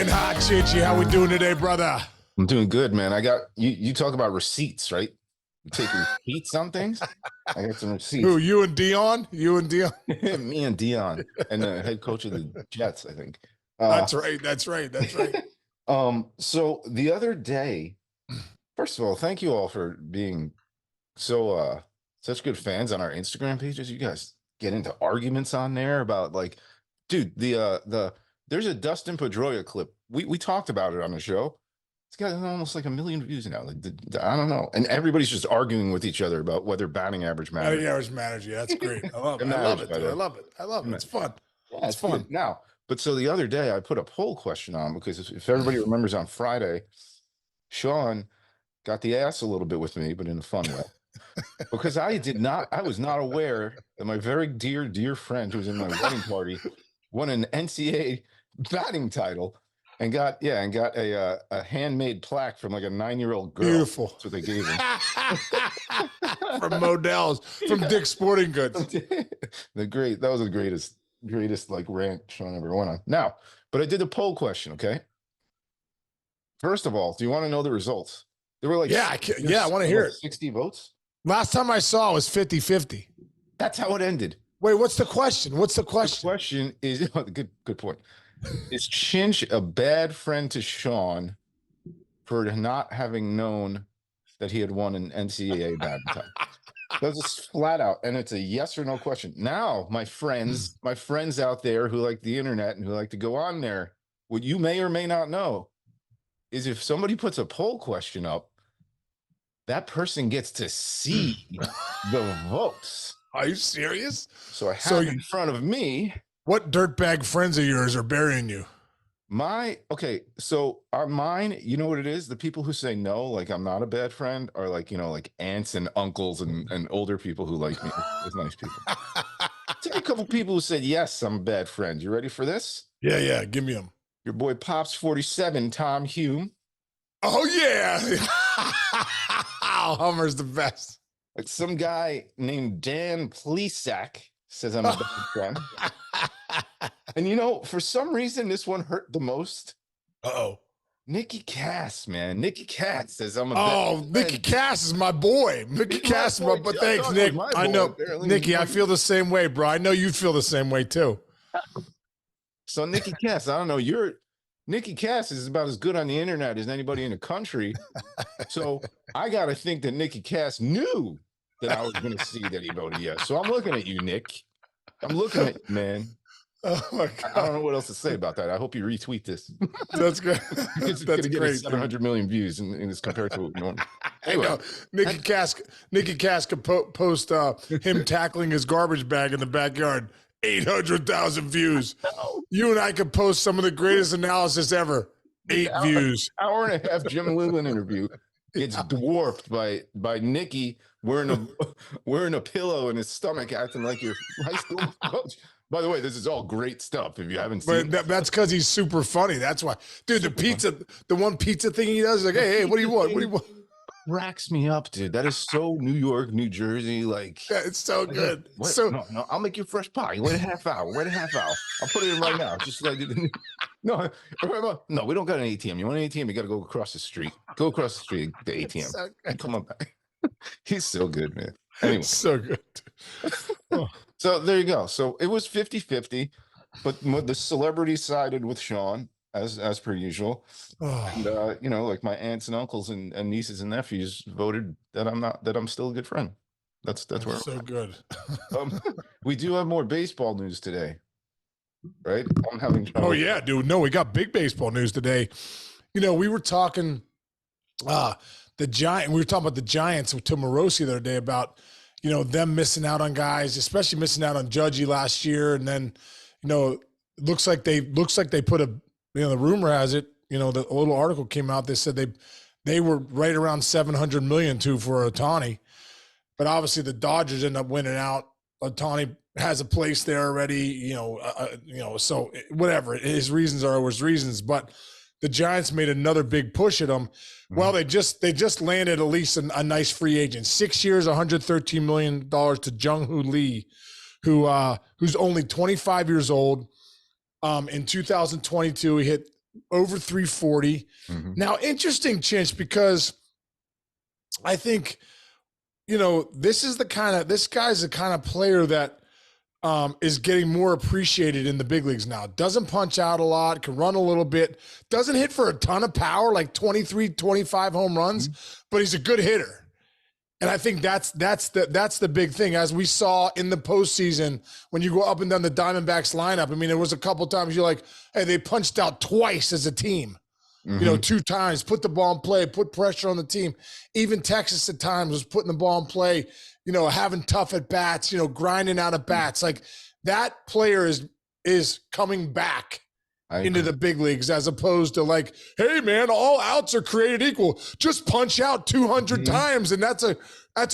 Flaming hot, Chinchy. How we doing today, brother? I'm doing good, man. I got you. You talk about receipts, right? You take receipts on things. I got some receipts. Who, you and Dion? You and Dion? Me and Dion, and the head coach of the Jets, I think. That's right. That's right. That's right. So the other day, first of all, thank you all for being so such good fans on our Instagram pages. You guys get into arguments on there about, like, dude, there's a Dustin Pedroia clip. We talked about it on the show. It's got almost like 1 million views now. Like, I don't know. And everybody's just arguing with each other about whether batting average matters. Batting average matters. Yeah, that's great. I love it. I love it, dude. I love it. I love it. It's fun. Yeah, it's fun. Now, but so the other day I put a poll question on, because if everybody remembers, on Friday, Sean got the ass a little bit with me, but in a fun way. Because I was not aware that my very dear friend who was in my wedding party won an NCAA batting title and got a handmade plaque from like a 9-year-old girl. Beautiful. That's what they gave him. From Modell's, from Dick's Sporting Goods. That was the greatest like rant Sean ever went on. Now, but I did the poll question, okay? First of all, do you want to know the results? There were like I want to hear it. 60 votes. Last time I saw it was 50-50. That's how it ended. Wait, what's the question? What's the question? The question is, good point. Is Chinch a bad friend to Sean for not having known that he had won an NCAA batting title? That's just flat out, and it's a yes or no question. Now, my friends out there who like the internet and who like to go on there, what you may or may not know is, if somebody puts a poll question up, that person gets to see the votes. Are you serious? So I have in front of me. What dirtbag friends of yours are burying you? So are mine, you know what it is? The people who say no, like I'm not a bad friend, are like, like aunts and uncles and older people who like me. It's nice people. Take a couple people who said, yes, I'm a bad friend. You ready for this? Yeah. Give me them. Your boy Pops 47, Tom Hume. Oh, yeah. Hummer's the best. Like some guy named Dan Plesac says I'm a bad friend. And for some reason, this one hurt the most. Uh-oh. Nicky Cass, man. Nicky Cass says I'm a bad friend. Nicky Cass is my boy. Nicky Cass is my boy. Thanks, Nick. I know. Nicky, I feel the same way, bro. I know you feel the same way, too. So Nicky Cass, I don't know. Nicky Cass is about as good on the internet as anybody in the country. So I got to think that Nicky Cass knew that I was going to see that he voted yes. So I'm looking at you, Nick. I'm looking at you, man. Oh, my God. I don't know what else to say about that. I hope you retweet this. That's good. It's going to get 700 million views in this compared to what we normally. Anyway, Nicky Cass could post him tackling his garbage bag in the backyard. 800,000 views. You and I could post some of the greatest analysis ever. 8 views. Hour and a half Jim Leland interview gets dwarfed by Nicky wearing a pillow in his stomach, acting like your high school coach. By the way, this is all great stuff. If you haven't seen, that's because he's super funny. That's why, dude. The one pizza thing he does, is like, hey, what do you want? What do you want? Cracks me up, dude. That is so New York, New Jersey. Like, yeah, it's so good. No, I'll make you a fresh pie. Wait a half hour. I'll put it in right now. Just like, no, we don't got an ATM. You want an ATM? You got to go across the street. Go across the street, the ATM. So come on back. He's so good, man. Anyway, so good. Oh. So there you go. So it was 50-50, but the celebrity sided with Sean, as per usual. And, like my aunts and uncles and nieces and nephews voted that I'm still a good friend. That's where so good. We do have more baseball news today, right? I'm having trouble. Oh yeah, dude. No, we got big baseball news today. We were talking we were talking about the Giants to Morosi the other day about them missing out on guys, especially missing out on Judgy last year, and then looks like they put a. The rumor has it, the little article came out. They said they were right around 700 million too for Ohtani, but obviously the Dodgers end up winning out. Ohtani has a place there already, so whatever his reasons are his reasons. But the Giants made another big push at him. Mm-hmm. Well, they just landed at least a nice free agent. 6 years, $113 million to Jung Hoo Lee, who's only 25 years old. In 2022, he hit over 340. Mhm. Now, interesting, Chinch, because I think, this guy's the kind of player that is getting more appreciated in the big leagues now. Doesn't punch out a lot, can run a little bit, doesn't hit for a ton of power, like 23, 25 home runs, but he's a good hitter. And I think that's the big thing, as we saw in the postseason when you go up and down the Diamondbacks lineup. I mean, there was a couple times you're like, hey, they punched out twice as a team. Mhm. 2 times, put the ball in play, put pressure on the team. Even Texas at times was putting the ball in play, having tough at bats, grinding out at bats. Like, that player is coming back into the big leagues, as opposed to like, hey man, all outs are created equal. Just punch out 200 times, and that's a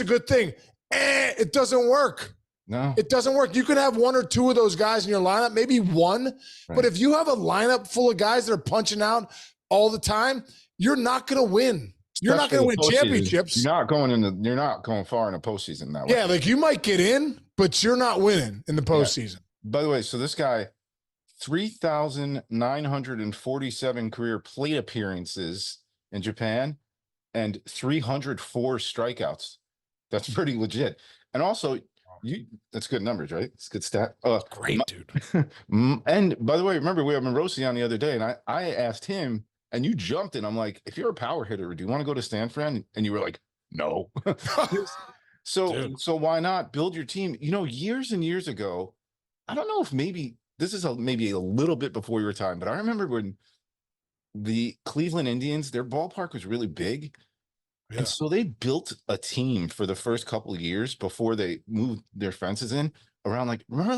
good thing. It doesn't work. No, it doesn't work. You could have 1 or 2 of those guys in your lineup, maybe 1, right. But if you have a lineup full of guys that are punching out all the time, you're not going to win. You're not going to win championships. You're not going far in the postseason that way. Yeah, like you might get in, but you're not winning in the postseason. Yeah. By the way, so this guy, 3,947 career plate appearances in Japan and 304 strikeouts. That's pretty legit. And also, that's good numbers, right? It's good stat. Great, dude. And by the way, remember, we had Morosi on the other day, and I asked him, and you jumped in. I'm like, if you're a power hitter, do you want to go to San Fran? And you were like, no. So why not build your team? Years and years ago, I don't know if maybe this is maybe a little bit before your time, but I remember when the Cleveland Indians, their ballpark was really big. Yeah. And so they built a team for the first couple of years before they moved their fences in around, remember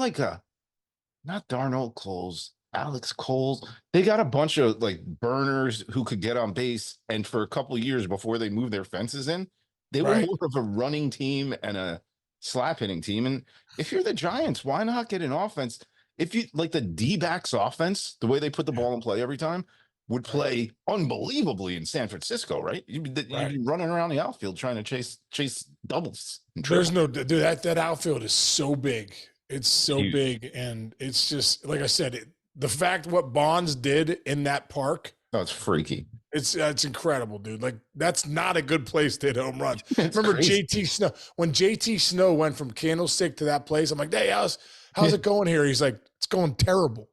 not Darnold Coles, Alex Coles. They got a bunch of burners who could get on base. And for a couple of years before they moved their fences in, they were more of a running team and a slap hitting team. And if you're the Giants, why not get an offense? If you like the D-backs offense, the way they put the ball in play every time, would play unbelievably in San Francisco, right? You'd be running around the outfield trying to chase doubles. There's no, dude, that outfield is so big. It's so huge. Big. And it's just, like I said, the fact what Bonds did in that park. Oh, it's freaky. It's incredible, dude. Like, that's not a good place to hit home runs. Remember crazy. JT Snow? When JT Snow went from Candlestick to that place, I'm like, hey, how's it going here? He's like, it's going terrible.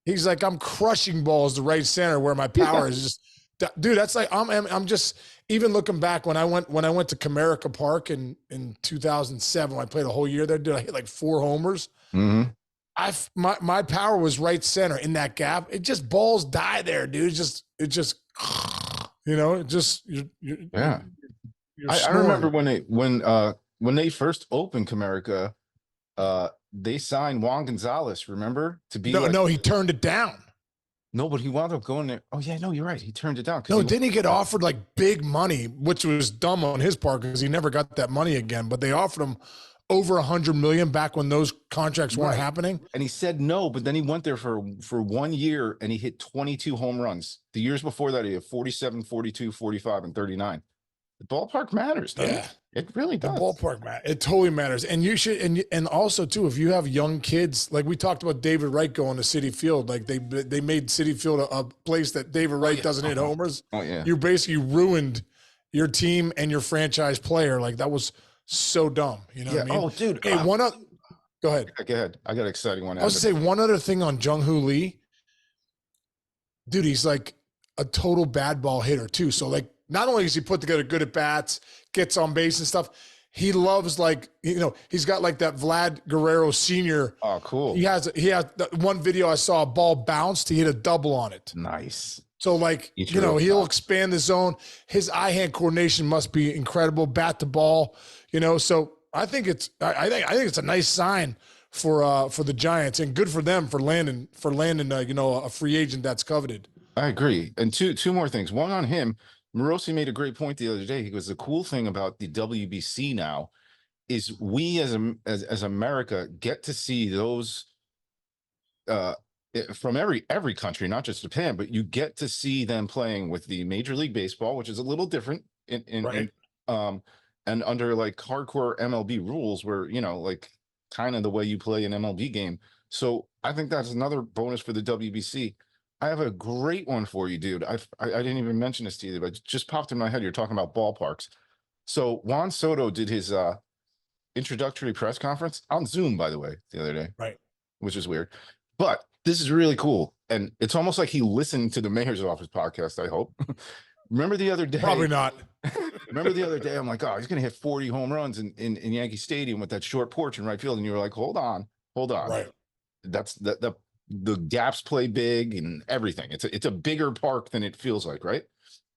He's like, I'm crushing balls to right center where my power is just, dude. That's like, I'm just, even looking back when I went to Comerica Park in 2007, when I played a whole year there, dude, I hit like 4 homers. Mm-hmm. My power was right center in that gap. It just, balls die there, dude. I remember when they first opened Comerica, they signed Juan Gonzalez, remember? To be no, he turned it down. No, but he wound up going there. Oh, yeah, no, you're right. He turned it down. No, didn't he get offered big money, which was dumb on his part because he never got that money again. But they offered him over $100 million back when those contracts weren't happening. And he said no, but then he went there for 1 year and he hit 22 home runs. The years before that, he had 47, 42, 45, and 39. The ballpark matters, doesn't it? It really does. The ballpark matters. It totally matters. And you should, and also too, if you have young kids, like we talked about David Wright going to Citi Field, like they made Citi Field a place that David Wright doesn't hit homers. Oh yeah. You basically ruined your team and your franchise player. Like, that was so dumb. You know what I mean? Oh, dude. Hey, go ahead. Go ahead. I got an exciting one. I was going to say one other thing on Jung Hoo Lee. Dude, he's like a total bad ball hitter too. So not only does he put together good at bats, gets on base and stuff, he loves he's got that Vlad Guerrero Sr. Oh, cool. He has one video I saw, a ball bounced, he hit a double on it. Nice. So he'll expand the zone. His eye-hand coordination must be incredible, bat to ball, so I think it's a nice sign for the Giants, and good for them for landing a free agent that's coveted. I agree. And two more things. One on him. Morosi made a great point the other day. He goes, the cool thing about the WBC now is we as America get to see those from every country, not just Japan, but you get to see them playing with the Major League Baseball, which is a little different and under hardcore MLB rules where, kind of the way you play an MLB game. So I think that's another bonus for the WBC. I have a great one for you, dude. I didn't even mention this to you, but it just popped in my head. You're talking about ballparks. So Juan Soto did his introductory press conference on Zoom, by the way, the other day, Right. which is weird. But this is really cool. And it's almost like he listened to the mayor's office podcast, I hope. Remember the other day? Probably not. Remember the other day? I'm like, oh, he's going to hit 40 home runs in Yankee Stadium with that short porch in right field. And you were like, hold on. Right. That's the gaps play big and everything. It's a bigger park than it feels like, right?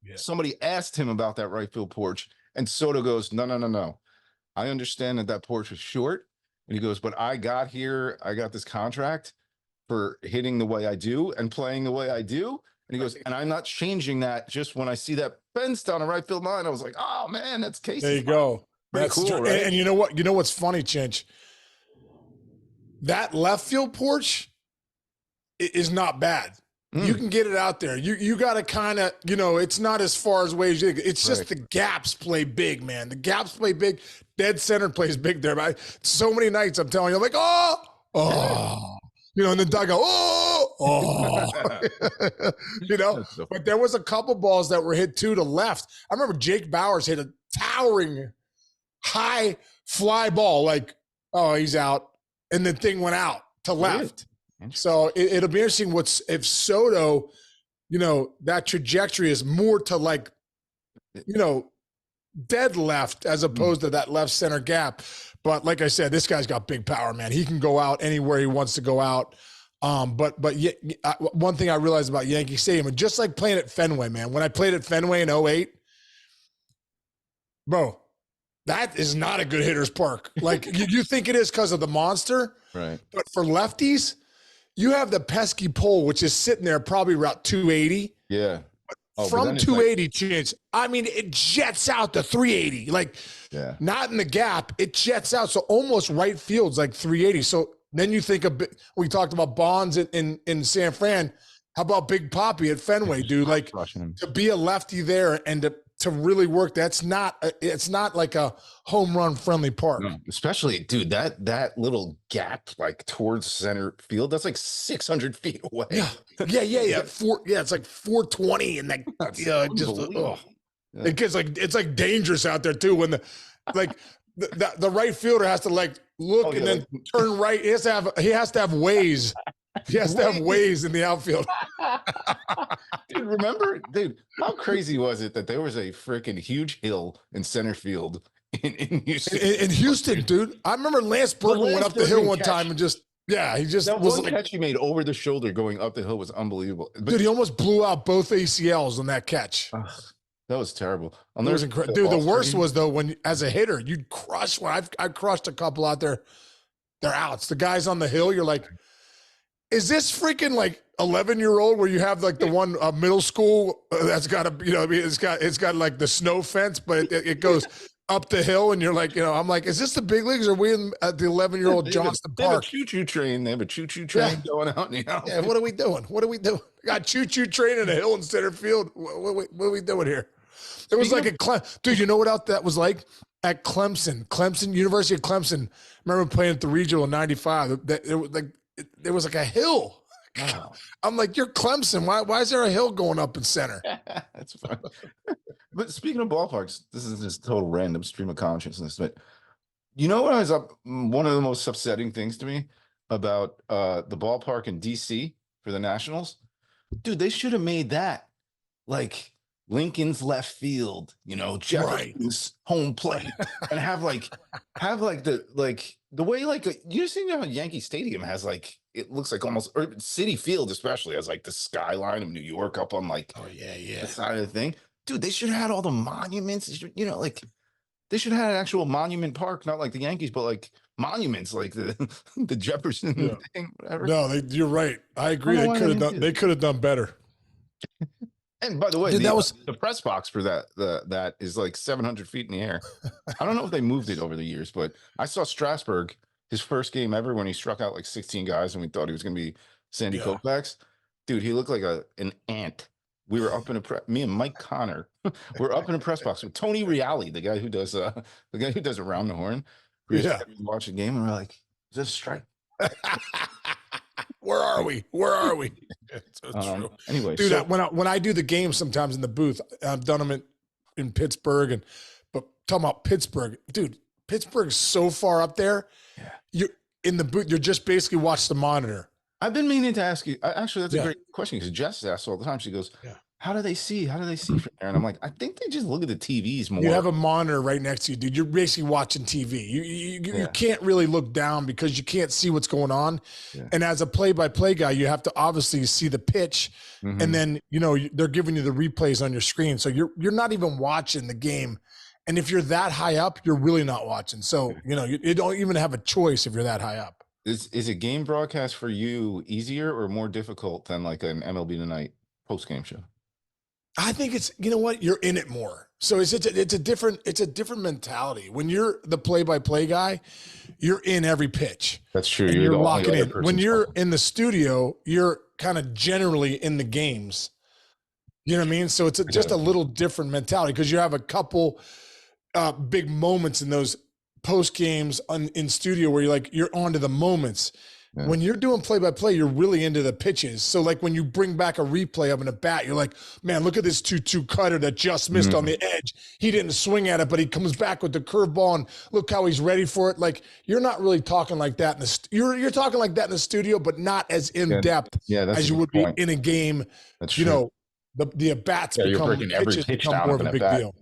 Yeah. Somebody asked him about that right field porch, and Soto goes, no. I understand that porch was short. And he goes, but I got this contract for hitting the way I do and playing the way I do. And he goes, and I'm not changing that just when I see that fence down the right field line. I was like, oh man, that's Casey. There you go. That's cool, right? And you know what? You know what's funny, Chinch? That left field porch is not bad. You can get it out there. You got to kind of, it's not as far as ways. It's just the gaps play big, man. The gaps play big. Dead center plays big there. But so many nights I'm telling you, I'm like, oh, and then I go, But there was a couple balls that were hit to left. I remember Jake Bauers hit a towering high fly ball, like, oh, he's out. And the thing went out to left. So it'll be interesting if Soto, that trajectory is more to like, dead left as opposed to that left center gap. But like I said, this guy's got big power, man. He can go out anywhere he wants to go out. But one thing I realized about Yankee Stadium, and just like playing at Fenway, man, when I played at Fenway in 2008, bro, that is not a good hitter's park. Like you think it is because of the monster, right? But for lefties, you have the pesky pole, which is sitting there probably about 280. Yeah. From 280, Chinch, I mean, it jets out to 380. Like, not in the gap, it jets out. So almost right field's like 380. So then you think we talked about Bonds in San Fran. How about Big Papi at Fenway, dude? Like, to be a lefty there and to really work, it's not like a home run friendly park. No, especially, dude, that little gap like towards center field, that's like 600 feet away. Yeah. It's like 420 and that it gets like, it's like dangerous out there too when the right fielder has to like look and then turn right. He has to have ways. He has to have ways in the outfield. Dude, remember, how crazy was it that there was a freaking huge hill in center field in Houston? In Houston, dude. I remember Lance Berkman went up the hill one time and that was catch he made over the shoulder going up the hill was unbelievable. But, dude, he almost blew out both ACLs on that catch. That was terrible. It was incredible. Dude, the worst was though when as a hitter you'd crush. When I crushed a couple out there, they're outs. The guys on the hill, you're like, is this freaking like 11-year-old where you have like the one middle school that's got it's got like the snow fence, but it goes up the hill and you're like, I'm like, is this the big leagues or are we at the 11-year-old Johnston Park? They have a choo-choo train. They have a choo-choo train going out. Yeah, what are we doing? We got choo-choo train in a hill in center field. What are we doing here? It was like dude, you know what else that was like? At Clemson, University of Clemson. I remember playing at the regional in 95. It was like a hill. Wow. I'm like, you're Clemson. Why is there a hill going up in center? That's fine. But speaking of ballparks, this is just total random stream of consciousness. But what was one of the most upsetting things to me about the ballpark in DC for the Nationals? Dude, they should have made that like Lincoln's left field, Jefferson's home plate, and have the way you see how Yankee Stadium has it looks like almost, or Citi Field especially has like the skyline of New York up on the side of the thing. Dude, they should have had all the monuments. They should have had an actual monument park, not like the Yankees, but like monuments, like the Jefferson thing, whatever. No, you're right. I agree. They could have done better. And by the way, dude, the press box for that is like 700 feet in the air. I don't know if they moved it over the years, but I saw Strasburg, his first game ever, when he struck out like 16 guys and we thought he was going to be Sandy Koufax. Dude, he looked like an ant. We were up in me and Mike Connor were up in a press box with Tony Reale, the guy who does Around the Horn. We watched the game and we're like, is this a strike? Where are we? Where are we? It's so true. Anyway, Dude, so when I do the games sometimes in the booth, I've done them in Pittsburgh, but talking about Pittsburgh, dude, Pittsburgh's so far up there. yeah. You're in the booth, you're just basically watch the monitor. I've been meaning to ask you. Actually, that's a Yeah. great question because Jess asks all the time. She goes, Yeah. "How do they see? How do they see from there?" And I'm like, I think they just look at the TVs more. You have a monitor right next to you, dude. You're basically watching TV. You can't really look down because you can't see what's going on. Yeah. And as a play-by-play guy, you have to obviously see the pitch, and then they're giving you the replays on your screen, so you're not even watching the game. And if you're that high up, you're really not watching. So you don't even have a choice if you're that high up. Is a game broadcast for you easier or more difficult than like an MLB Tonight post-game show? I think it's, you know what, you're in it more. So it's a different mentality. When you're the play-by-play guy, you're in every pitch. That's true. And you're locking in. When you're in the studio, you're kind of generally in the games. You know what I mean? So it's just a little different mentality because you have a couple big moments in those post games in studio where you're onto the moments. Yeah. When you're doing play-by-play, you're really into the pitches. So like when you bring back a replay of an at bat, you're like, man, look at this 2-2 cutter that just missed on the edge. He didn't swing at it, but he comes back with the curveball and look how he's ready for it. Like you're not really talking like that you're talking like that in the studio, but not as in depth as you would be in a game. That's true. The at bats become more of a big deal.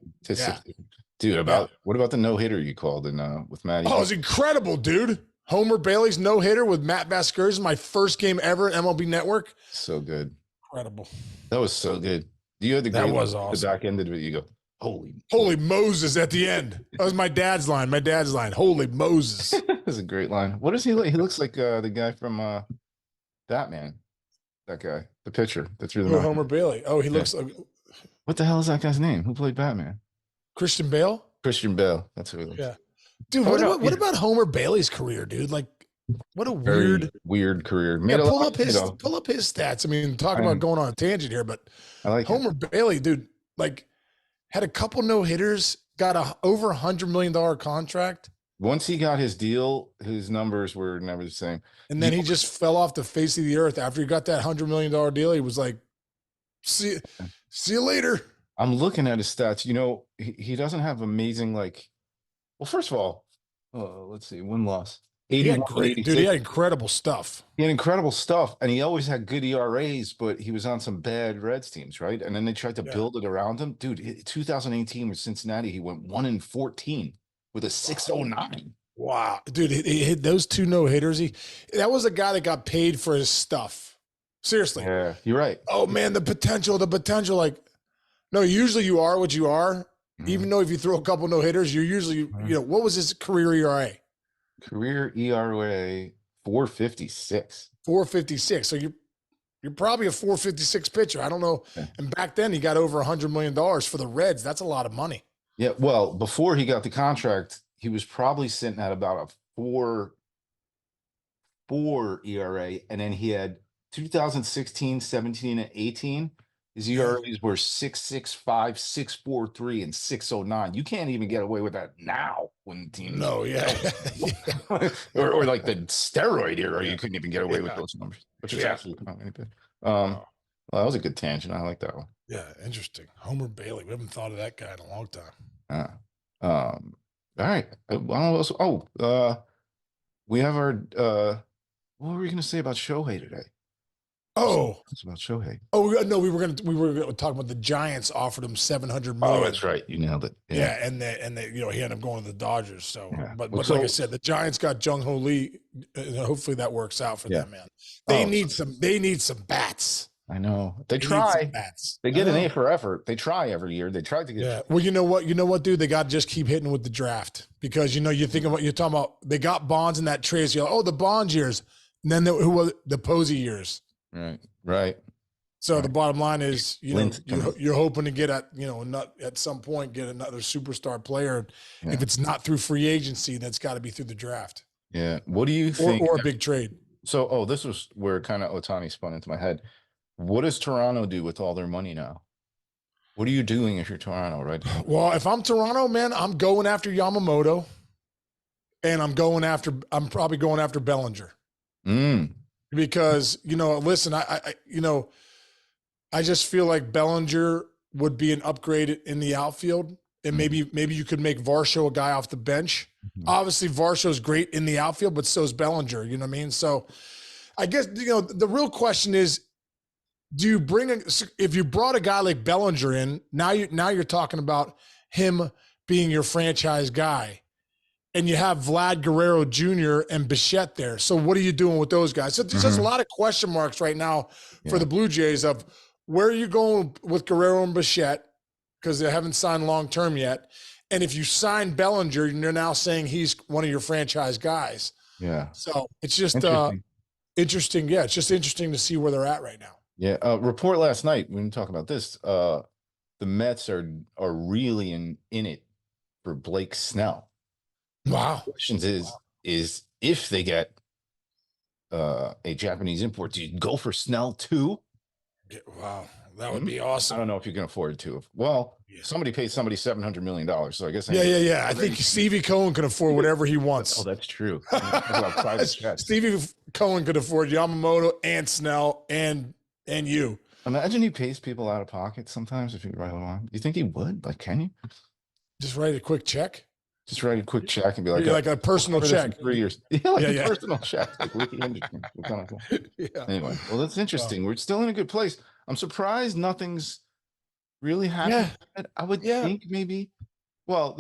Dude, what about the no-hitter you called with Matty? Oh, it was incredible, dude. Homer Bailey's no-hitter with Matt Vasgersian, my first game ever at MLB Network. So good. Incredible. That was so good. You had that was awesome. The back end of it, you go, holy Moses at the end. That was my dad's line. Holy Moses. That was a great line. What is he like? He looks like the guy from Batman. That guy, the pitcher that threw the Homer Bailey. Oh, he looks like. What the hell is that guy's name? Who played Batman? Christian Bale? Christian Bale. That's who he looks. Yeah. Dude, what about Homer Bailey's career, dude? Like, what a weird career. Pull up his stats. I mean, talk about going on a tangent here, but I like Homer Bailey, dude, like had a couple no-hitters, got over $100 million contract. Once he got his deal, his numbers were never the same. And then he just fell off the face of the earth after he got that $100 million deal. He was like, see you later. I'm looking at his stats. He doesn't have amazing, well, first of all, let's see, win-loss. He had incredible stuff. He had incredible stuff, and he always had good ERAs, but he was on some bad Reds teams, right? And then they tried to build it around him. Dude, 2018 with Cincinnati, he went 1-14 with a 6.09. Wow. Dude, he hit those two no-hitters. That was a guy that got paid for his stuff. Seriously. Yeah, you're right. Oh, man, the potential. Like, no, usually you are what you are. Even though if you throw a couple no-hitters, you're usually, what was his career ERA? Career ERA 4.56. 4.56. So you're probably a 4.56 pitcher. I don't know. Yeah. And back then he got over $100 million for the Reds. That's a lot of money. Yeah. Well, before he got the contract, he was probably sitting at about a 4 ERA. And then he had 2016, 17, and 18. His ERAs were 6.65, 6.43, and 6.09. You can't even get away with that now when the team. No, or like the steroid era, you couldn't even get away with those numbers, which is absolutely not any good. Well, that was a good tangent. I like that one. Yeah, interesting. Homer Bailey. We haven't thought of that guy in a long time. All right. We have our. What were we going to say about Shohei today? Oh, it's about Shohei. Oh no, we were gonna talk about the Giants offered him $700 million. Oh, that's right. You nailed it. Yeah, and he ended up going to the Dodgers. So, but like I said, the Giants got Jung Hoo Lee, and hopefully that works out for them, man. They need some bats. I know they try. They get an A for effort. They try every year. They try to get. Yeah. Well, you know what, dude? They got to just keep hitting with the draft because you're talking about they got Bonds in that trade. So you're like, the Bonds years, and then who was the Posey years. Right. So the bottom line is, you're hoping to get at some point get another superstar player. Yeah. If it's not through free agency, that's got to be through the draft. Yeah. What do you think? Or a big trade. So, this was where kind of Ohtani spun into my head. What does Toronto do with all their money now? What are you doing if you're Toronto, right? Well, if I'm Toronto, man, I'm going after Yamamoto, and I'm probably going after Bellinger. because, listen, I just feel like Bellinger would be an upgrade in the outfield. And maybe you could make Varsho a guy off the bench. Mm-hmm. Obviously, Varsho's great in the outfield, but so is Bellinger. You know what I mean? So I guess, the real question is, do you if you brought a guy like Bellinger in, now you're talking about him being your franchise guy, and you have Vlad Guerrero Jr. and Bichette there. So what are you doing with those guys? So there's just a lot of question marks right now for the Blue Jays of where are you going with Guerrero and Bichette, because they haven't signed long-term yet. And if you sign Bellinger, you're now saying he's one of your franchise guys. Yeah. So it's just interesting. Yeah, it's just interesting to see where they're at right now. Yeah. Report last night, we didn't talk about this. The Mets are really in it for Blake Snell. Wow. The question is if they get a Japanese import, do you go for Snell too? Yeah, wow. That would be awesome. I don't know if you can afford it to. Well, somebody paid somebody $700 million, so I guess. Yeah. I think Stevie Cohen can afford whatever he wants. Oh, that's true. Stevie Cohen could afford Yamamoto and Snell and you. Imagine he pays people out of pocket sometimes if you write them on. Do you think he would? Like, can you? Just write a quick check. Just write a quick check and be like, like a personal check. 3 years. Yeah, a personal check. Like Yeah. Anyway, well, that's interesting. We're still in a good place. I'm surprised nothing's really happened. Yeah. I would think maybe. Well,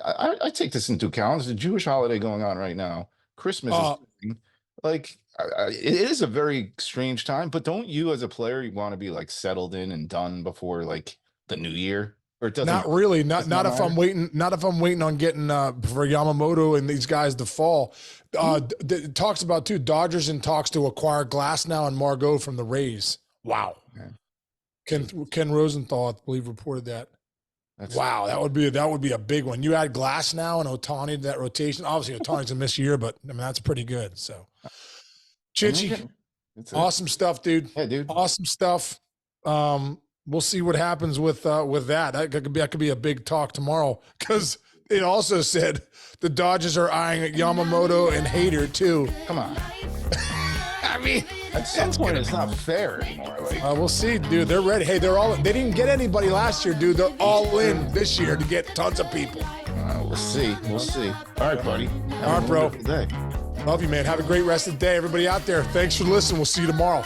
I take this into account. There's a Jewish holiday going on right now. Christmas is like it is a very strange time. But don't you, as a player, you want to be like settled in and done before like the new year? Or it doesn't. Not really. Not if I'm waiting. Not if I'm waiting on getting for Yamamoto and these guys to fall. It talks about too. Dodgers in talks to acquire Glasnow and Margot from the Rays. Wow. Okay. Ken Rosenthal, I believe, reported that. Wow, that would be a big one. You add Glasnow and Ohtani to that rotation. Obviously, Ohtani's a miss year, but I mean that's pretty good. So, Chinchy, awesome stuff, dude. Yeah, dude. Awesome stuff. We'll see what happens with that. That could be a big talk tomorrow, because it also said the Dodgers are eyeing Yamamoto and Hader too. Come on. I mean, at some point, it's not fair anymore. Like, we'll see, dude. They're ready. Hey, they didn't get anybody last year, dude. They're all in this year to get tons of people. We'll see. We'll see. All right, buddy. All right, bro. Day. Love you, man. Have a great rest of the day. Everybody out there, thanks for listening. We'll see you tomorrow.